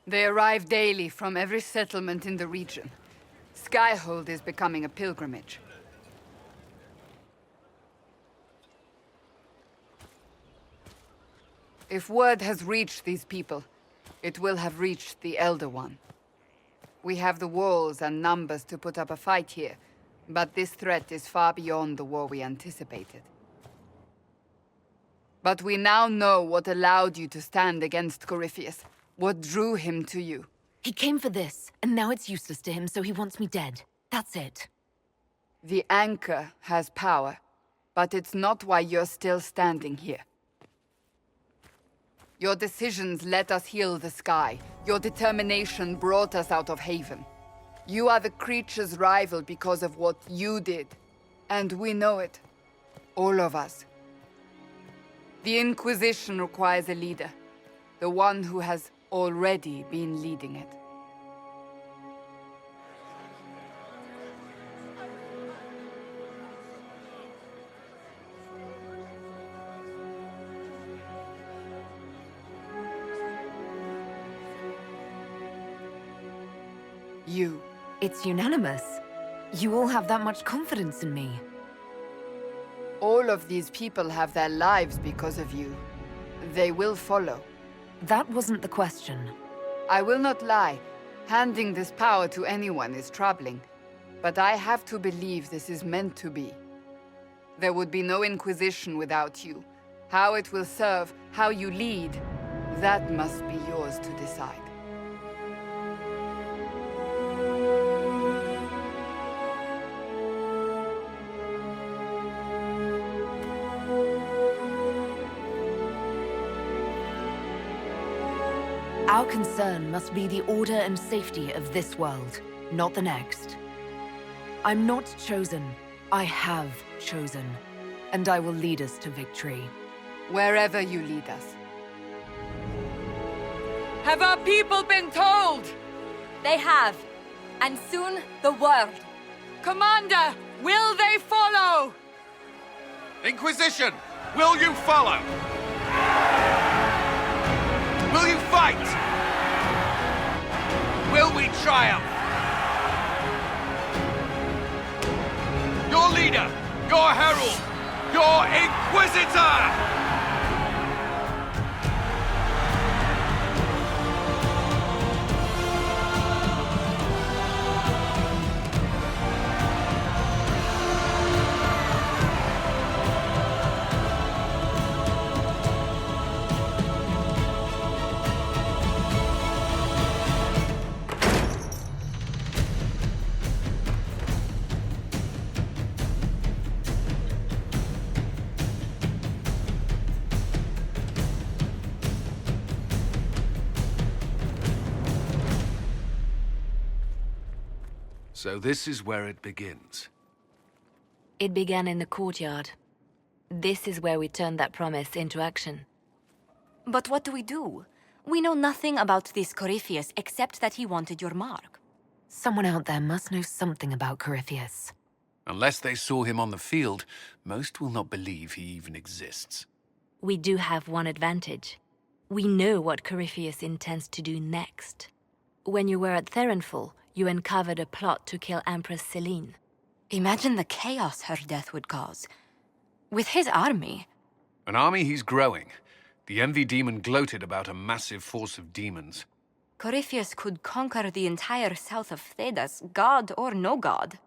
They arrive daily from every settlement in the region. Skyhold is becoming a pilgrimage. If word has reached these people, it will have reached the Elder One. We have the walls and numbers to put up a fight here, but this threat is far beyond the war we anticipated. But we now know what allowed you to stand against Corypheus, what drew him to you. He came for this, and now it's useless to him, so he wants me dead. That's it. The Anchor has power, but it's not why you're still standing here. Your decisions let us heal the sky. Your determination brought us out of Haven. You are the creature's rival because of what you did. And we know it. All of us. The Inquisition requires a leader. The one who has already been leading it. You. It's unanimous. You all have that much confidence in me. All of these people have their lives because of you. They will follow. That wasn't the question. I will not lie. Handing this power to anyone is troubling. But I have to believe this is meant to be. There would be no Inquisition without you. How it will serve, how you lead, that must be yours to decide. Our concern must be the order and safety of this world, not the next. I'm not chosen. I have chosen. And I will lead us to victory. Wherever you lead us. Have our people been told? They have. And soon, the world. Commander, will they follow? Inquisition, will you follow? Will you fight? Will we triumph? Your leader, your herald, your Inquisitor! So this is where it begins. It began in the courtyard. This is where we turned that promise into action. But what do we do? We know nothing about this Corypheus except that he wanted your mark. Someone out there must know something about Corypheus. Unless they saw him on the field, most will not believe he even exists. We do have one advantage. We know what Corypheus intends to do next. When you were at Therenfall, you uncovered a plot to kill Empress Celine. Imagine the chaos her death would cause. With his army. An army he's growing. The Envy Demon gloated about a massive force of demons. Corypheus could conquer the entire south of Thedas, god or no god.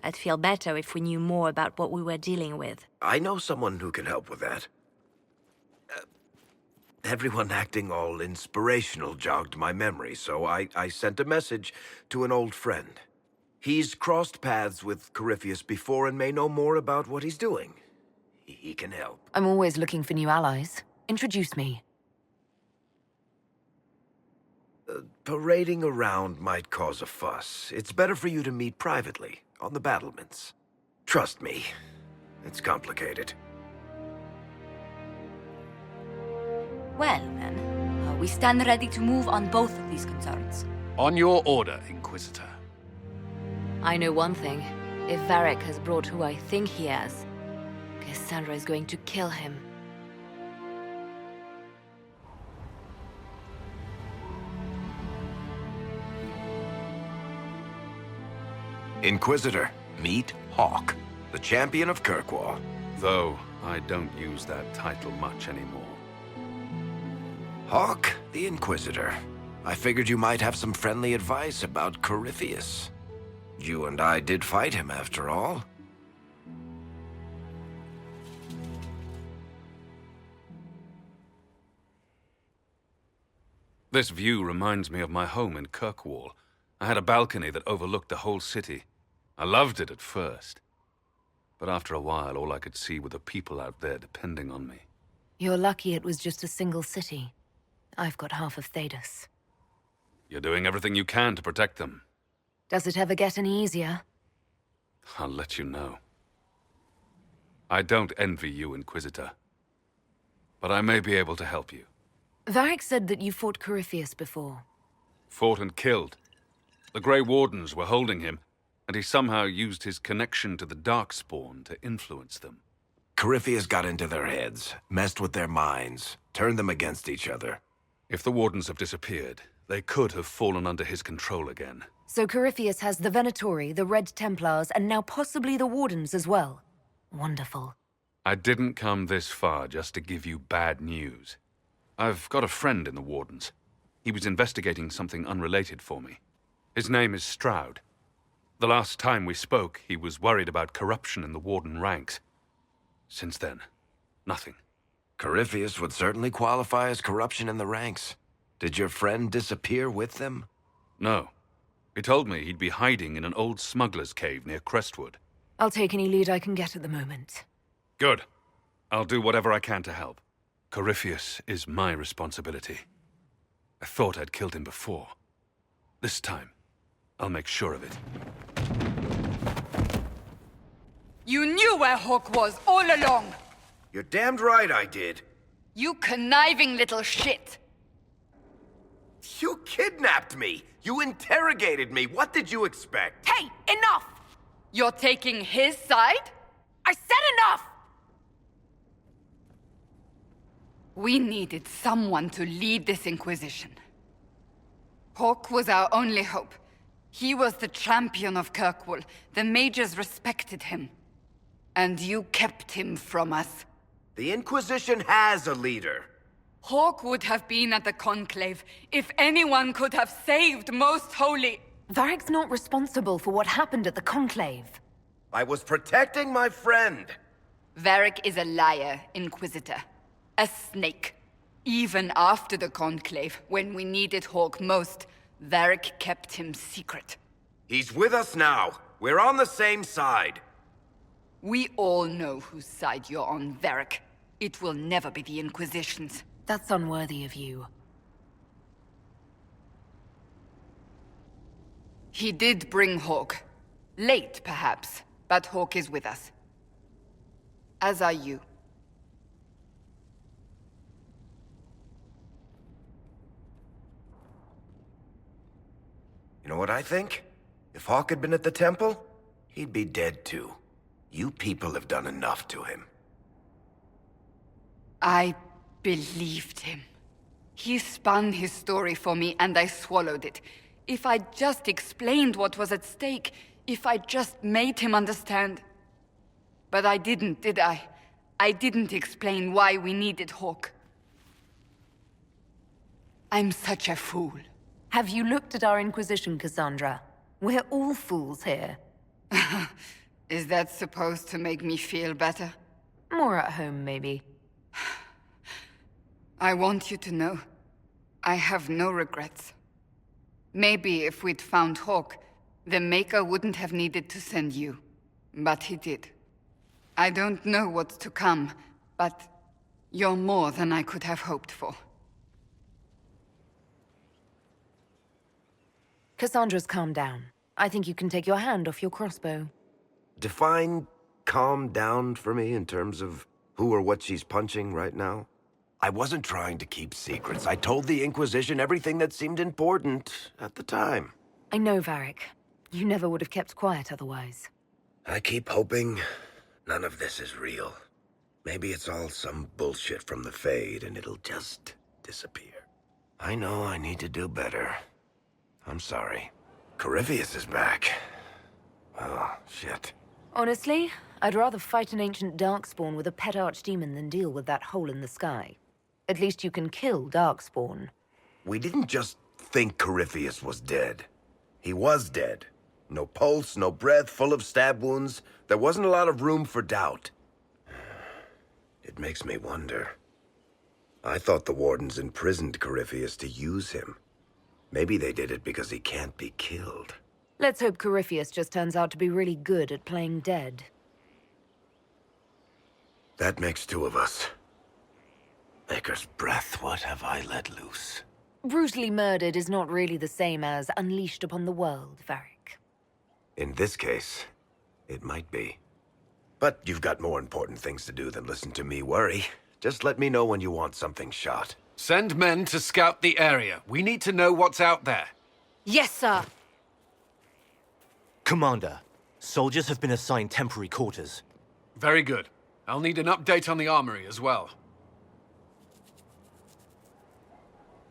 I'd feel better if we knew more about what we were dealing with. I know someone who can help with that. Everyone acting all inspirational jogged my memory, so I sent a message to an old friend. He's crossed paths with Corypheus before and may know more about what he's doing. He can help. I'm always looking for new allies. Introduce me. Parading around might cause a fuss. It's better for you to meet privately, on the battlements. Trust me, it's complicated. Well, then, we stand ready to move on both of these concerns. On your order, Inquisitor. I know one thing. If Varric has brought who I think he has, Cassandra is going to kill him. Inquisitor, meet Hawke, the champion of Kirkwall. Though I don't use that title much anymore. Hawke, the Inquisitor. I figured you might have some friendly advice about Corypheus. You and I did fight him, after all. This view reminds me of my home in Kirkwall. I had a balcony that overlooked the whole city. I loved it at first. But after a while, all I could see were the people out there depending on me. You're lucky it was just a single city. I've got half of Thedas. You're doing everything you can to protect them. Does it ever get any easier? I'll let you know. I don't envy you, Inquisitor. But I may be able to help you. Varric said that you fought Corypheus before. Fought and killed. The Grey Wardens were holding him, and he somehow used his connection to the Darkspawn to influence them. Corypheus got into their heads, messed with their minds, turned them against each other. If the Wardens have disappeared, they could have fallen under his control again. So Corypheus has the Venatori, the Red Templars, and now possibly the Wardens as well. Wonderful. I didn't come this far just to give you bad news. I've got a friend in the Wardens. He was investigating something unrelated for me. His name is Stroud. The last time we spoke, he was worried about corruption in the Warden ranks. Since then, nothing. Corypheus would certainly qualify as corruption in the ranks. Did your friend disappear with them? No. He told me he'd be hiding in an old smuggler's cave near Crestwood. I'll take any lead I can get at the moment. Good. I'll do whatever I can to help. Corypheus is my responsibility. I thought I'd killed him before. This time, I'll make sure of it. You knew where Hawke was all along! You're damned right I did. You conniving little shit! You kidnapped me! You interrogated me! What did you expect? Hey, enough! You're taking his side? I said enough! We needed someone to lead this Inquisition. Hawke was our only hope. He was the champion of Kirkwall. The mages respected him. And you kept him from us. The Inquisition has a leader. Hawke would have been at the Conclave if anyone could have saved Most Holy. Varric's not responsible for what happened at the Conclave. I was protecting my friend. Varric is a liar, Inquisitor. A snake. Even after the Conclave, when we needed Hawke most, Varric kept him secret. He's with us now. We're on the same side. We all know whose side you're on, Varric. It will never be the Inquisition's. That's unworthy of you. He did bring Hawke. Late, perhaps, but Hawke is with us. As are you. You know what I think? If Hawke had been at the temple, he'd be dead too. You people have done enough to him. I believed him. He spun his story for me and I swallowed it. If I just explained what was at stake, if I just made him understand. But I didn't, did I? I didn't explain why we needed Hawke. I'm such a fool. Have you looked at our Inquisition, Cassandra? We're all fools here. Is that supposed to make me feel better? More at home, maybe. I want you to know, I have no regrets. Maybe if we'd found Hawke, the Maker wouldn't have needed to send you. But he did. I don't know what's to come, but you're more than I could have hoped for. Cassandra's calmed down. I think you can take your hand off your crossbow. Define calm down for me in terms of who or what she's punching right now. I wasn't trying to keep secrets. I told the Inquisition everything that seemed important at the time. I know, Varric. You never would have kept quiet otherwise. I keep hoping none of this is real. Maybe it's all some bullshit from the Fade and it'll just disappear. I know I need to do better. I'm sorry. Corypheus is back. Oh, shit. Honestly, I'd rather fight an ancient darkspawn with a pet archdemon than deal with that hole in the sky. At least you can kill darkspawn. We didn't just think Corypheus was dead. He was dead. No pulse, no breath, full of stab wounds. There wasn't a lot of room for doubt. It makes me wonder. I thought the Wardens imprisoned Corypheus to use him. Maybe they did it because he can't be killed. Let's hope Corypheus just turns out to be really good at playing dead. That makes two of us. Maker's breath, what have I let loose? Brutally murdered is not really the same as unleashed upon the world, Varric. In this case, it might be. But you've got more important things to do than listen to me worry. Just let me know when you want something shot. Send men to scout the area. We need to know what's out there. Yes, sir. Commander, soldiers have been assigned temporary quarters. Very good. I'll need an update on the armory as well.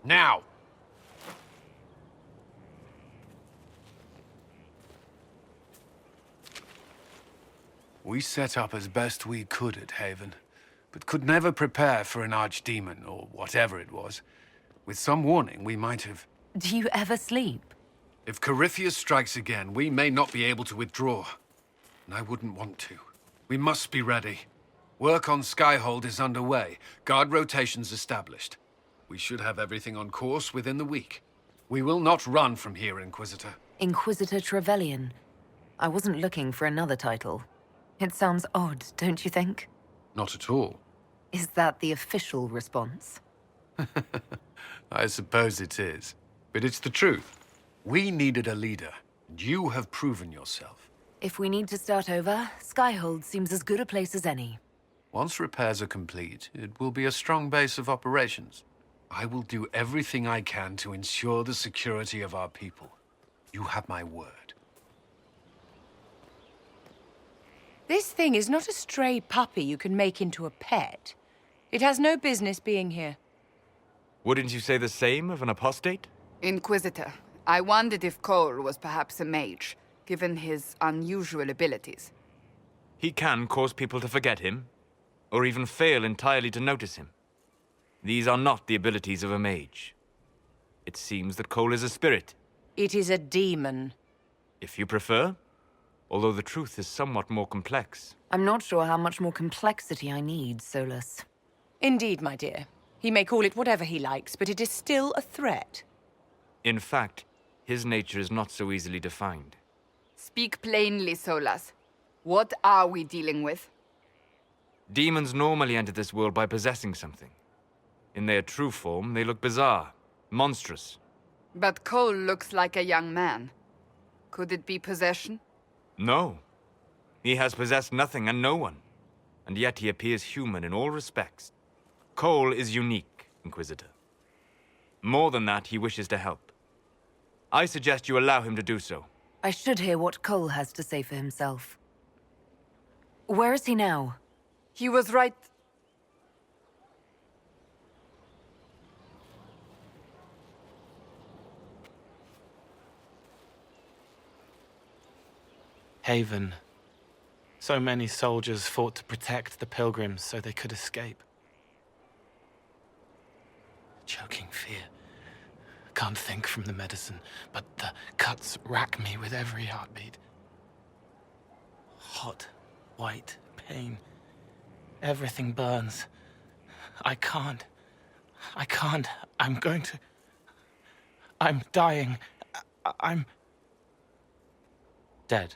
Now! We set up as best we could at Haven, but could never prepare for an archdemon, or whatever it was. With some warning, we might have... Do you ever sleep? If Corypheus strikes again, we may not be able to withdraw. And I wouldn't want to. We must be ready. Work on Skyhold is underway. Guard rotations established. We should have everything on course within the week. We will not run from here, Inquisitor. Inquisitor Trevelyan. I wasn't looking for another title. It sounds odd, don't you think? Not at all. Is that the official response? I suppose it is. But it's the truth. We needed a leader, and you have proven yourself. If we need to start over, Skyhold seems as good a place as any. Once repairs are complete, it will be a strong base of operations. I will do everything I can to ensure the security of our people. You have my word. This thing is not a stray puppy you can make into a pet. It has no business being here. Wouldn't you say the same of an apostate? Inquisitor, I wondered if Cole was perhaps a mage, given his unusual abilities. He can cause people to forget him, or even fail entirely to notice him. These are not the abilities of a mage. It seems that Cole is a spirit. It is a demon. If you prefer, although the truth is somewhat more complex. I'm not sure how much more complexity I need, Solus. Indeed, my dear. He may call it whatever he likes, but it is still a threat. In fact, his nature is not so easily defined. Speak plainly, Solas. What are we dealing with? Demons normally enter this world by possessing something. In their true form, they look bizarre, monstrous. But Cole looks like a young man. Could it be possession? No. He has possessed nothing and no one. And yet he appears human in all respects. Cole is unique, Inquisitor. More than that, he wishes to help. I suggest you allow him to do so. I should hear what Cole has to say for himself. Where is he now? He was right... Haven. So many soldiers fought to protect the pilgrims so they could escape. Choking fear. Can't think from the medicine, but the cuts rack me with every heartbeat. Hot, white pain. Everything burns. I can't. I'm going to... I'm dying. I'm... dead.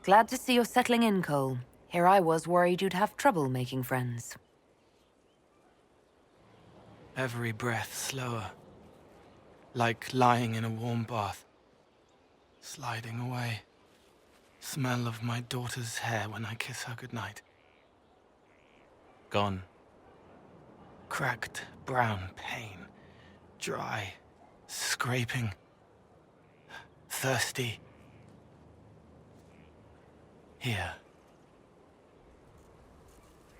Glad to see you're settling in, Cole. Here I was worried you'd have trouble making friends. Every breath slower. Like lying in a warm bath. Sliding away. Smell of my daughter's hair when I kiss her goodnight. Gone. Cracked, brown pain. Dry. Scraping. Thirsty. Here.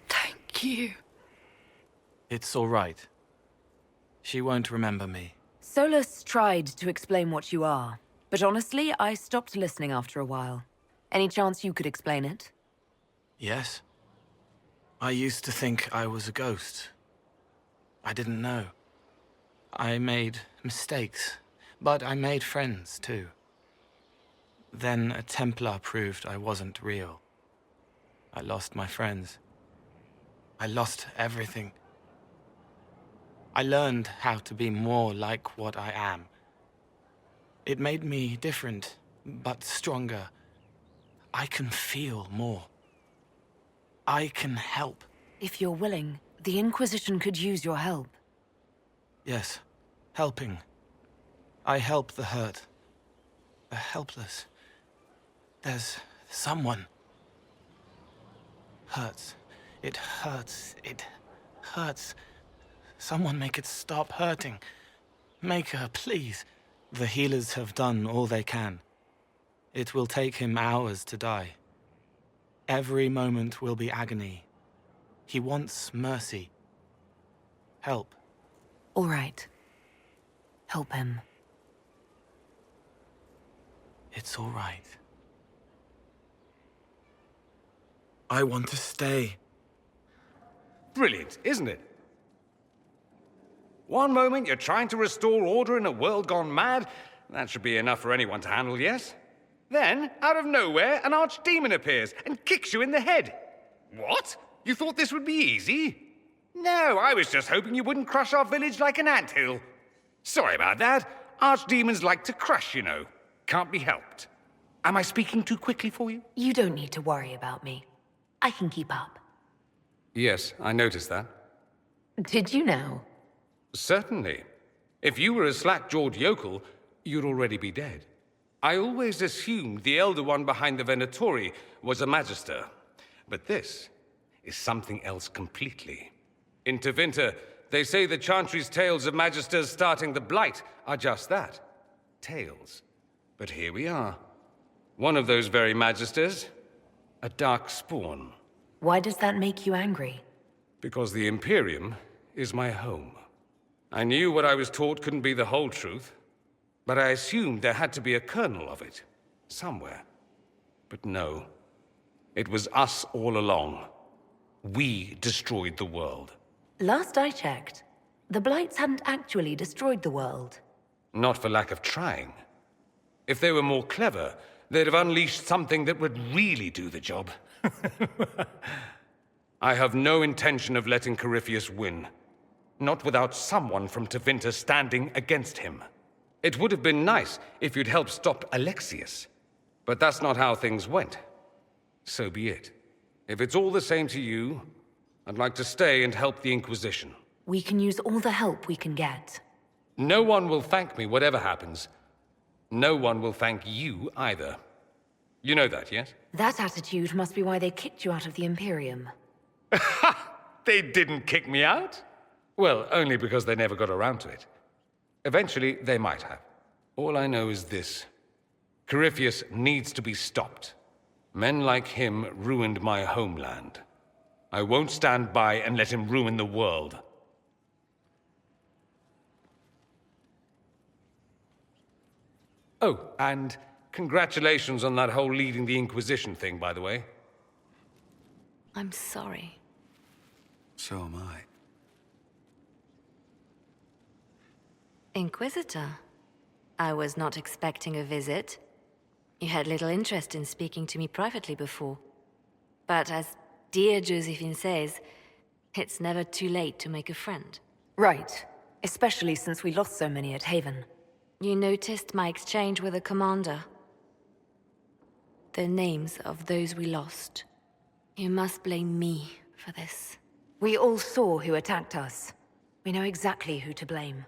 Thank you. It's all right. She won't remember me. Solus tried to explain what you are, but honestly, I stopped listening after a while. Any chance you could explain it? Yes. I used to think I was a ghost. I didn't know. I made mistakes, but I made friends too. Then a Templar proved I wasn't real. I lost my friends. I lost everything. I learned how to be more like what I am. It made me different, but stronger. I can feel more. I can help. If you're willing, the Inquisition could use your help. Yes, helping. I help the hurt. The helpless. There's someone. Hurts. It hurts. It hurts. Someone make it stop hurting. Make her, please. The healers have done all they can. It will take him hours to die. Every moment will be agony. He wants mercy. Help. All right. Help him. It's all right. I want to stay. Brilliant, isn't it? One moment you're trying to restore order in a world gone mad. That should be enough for anyone to handle, yes? Then, out of nowhere, an archdemon appears and kicks you in the head. What? You thought this would be easy? No, I was just hoping you wouldn't crush our village like an anthill. Sorry about that. Archdemons like to crush, you know. Can't be helped. Am I speaking too quickly for you? You don't need to worry about me. I can keep up. Yes, I noticed that. Did you know? Certainly. If you were a slack-jawed yokel, you'd already be dead. I always assumed the Elder One behind the Venatori was a Magister. But this is something else completely. In Tevinter, they say the Chantry's tales of Magisters starting the Blight are just that. Tales. But here we are. One of those very Magisters, a dark spawn. Why does that make you angry? Because the Imperium is my home. I knew what I was taught couldn't be the whole truth, but I assumed there had to be a kernel of it, somewhere. But no, it was us all along. We destroyed the world. Last I checked, the Blights hadn't actually destroyed the world. Not for lack of trying. If they were more clever, they'd have unleashed something that would really do the job. I have no intention of letting Corypheus win. Not without someone from Tevinter standing against him. It would have been nice if you'd helped stop Alexius. But that's not how things went. So be it. If it's all the same to you, I'd like to stay and help the Inquisition. We can use all the help we can get. No one will thank me whatever happens. No one will thank you either. You know that, yes? That attitude must be why they kicked you out of the Imperium. They didn't kick me out? Well, only because they never got around to it. Eventually, they might have. All I know is this. Corypheus needs to be stopped. Men like him ruined my homeland. I won't stand by and let him ruin the world. Oh, and congratulations on that whole leading the Inquisition thing, by the way. I'm sorry. So am I. Inquisitor, I was not expecting a visit. You had little interest in speaking to me privately before. But as dear Josephine says, it's never too late to make a friend. Right. Especially since we lost so many at Haven. You noticed my exchange with the commander. The names of those we lost. You must blame me for this. We all saw who attacked us. We know exactly who to blame.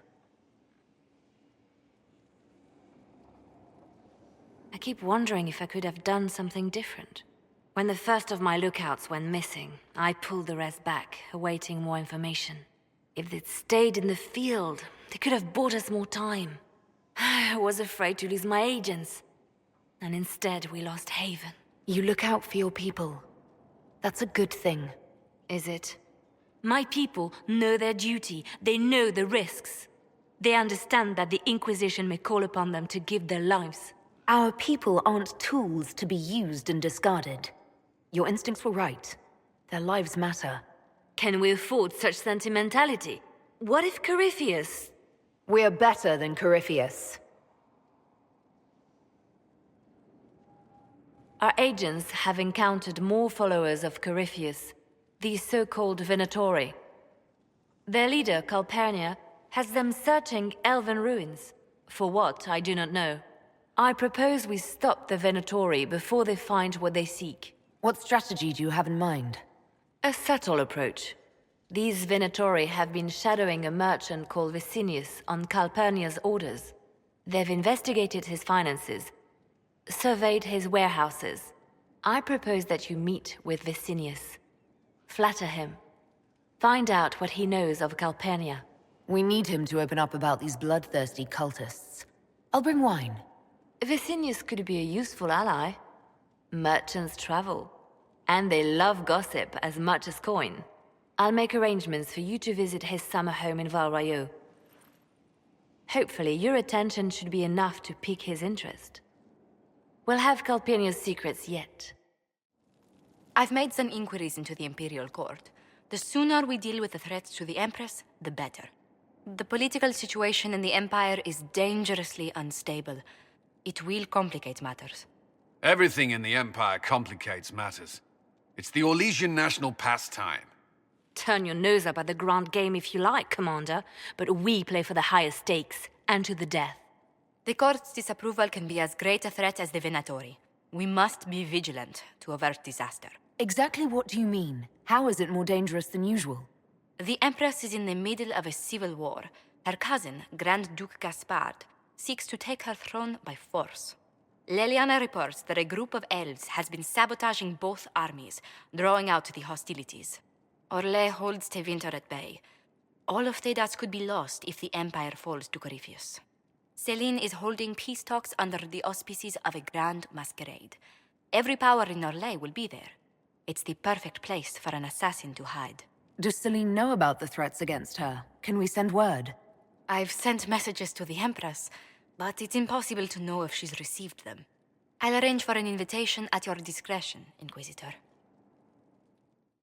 I keep wondering if I could have done something different. When the first of my lookouts went missing, I pulled the rest back, awaiting more information. If they'd stayed in the field, they could have bought us more time. I was afraid to lose my agents. And instead, we lost Haven. You look out for your people. That's a good thing. Is it? My people know their duty. They know the risks. They understand that the Inquisition may call upon them to give their lives. Our people aren't tools to be used and discarded. Your instincts were right. Their lives matter. Can we afford such sentimentality? What if Corypheus... We're better than Corypheus. Our agents have encountered more followers of Corypheus, the so-called Venatori. Their leader, Calpurnia, has them searching elven ruins. For what, I do not know. I propose we stop the Venatori before they find what they seek. What strategy do you have in mind? A subtle approach. These Venatori have been shadowing a merchant called Vicinius on Calpurnia's orders. They've investigated his finances, surveyed his warehouses. I propose that you meet with Vicinius. Flatter him. Find out what he knows of Calpurnia. We need him to open up about these bloodthirsty cultists. I'll bring wine. Vicinius could be a useful ally. Merchants travel, and they love gossip as much as coin. I'll make arrangements for you to visit his summer home in Val Royeaux. Hopefully, your attention should be enough to pique his interest. We'll have Calpurnia's secrets yet. I've made some inquiries into the Imperial Court. The sooner we deal with the threats to the Empress, the better. The political situation in the Empire is dangerously unstable. It will complicate matters. Everything in the Empire complicates matters. It's the Orlesian national pastime. Turn your nose up at the grand game if you like, Commander, but we play for the higher stakes, and to the death. The Court's disapproval can be as great a threat as the Venatori. We must be vigilant to avert disaster. Exactly what do you mean? How is it more dangerous than usual? The Empress is in the middle of a civil war. Her cousin, Grand Duke Gaspard, seeks to take her throne by force. Leliana reports that a group of elves has been sabotaging both armies, drawing out the hostilities. Orlais holds Tevinter at bay. All of Thedas could be lost if the Empire falls to Corypheus. Celine is holding peace talks under the auspices of a grand masquerade. Every power in Orlais will be there. It's the perfect place for an assassin to hide. Does Celine know about the threats against her? Can we send word? I've sent messages to the Empress, but it's impossible to know if she's received them. I'll arrange for an invitation at your discretion, Inquisitor.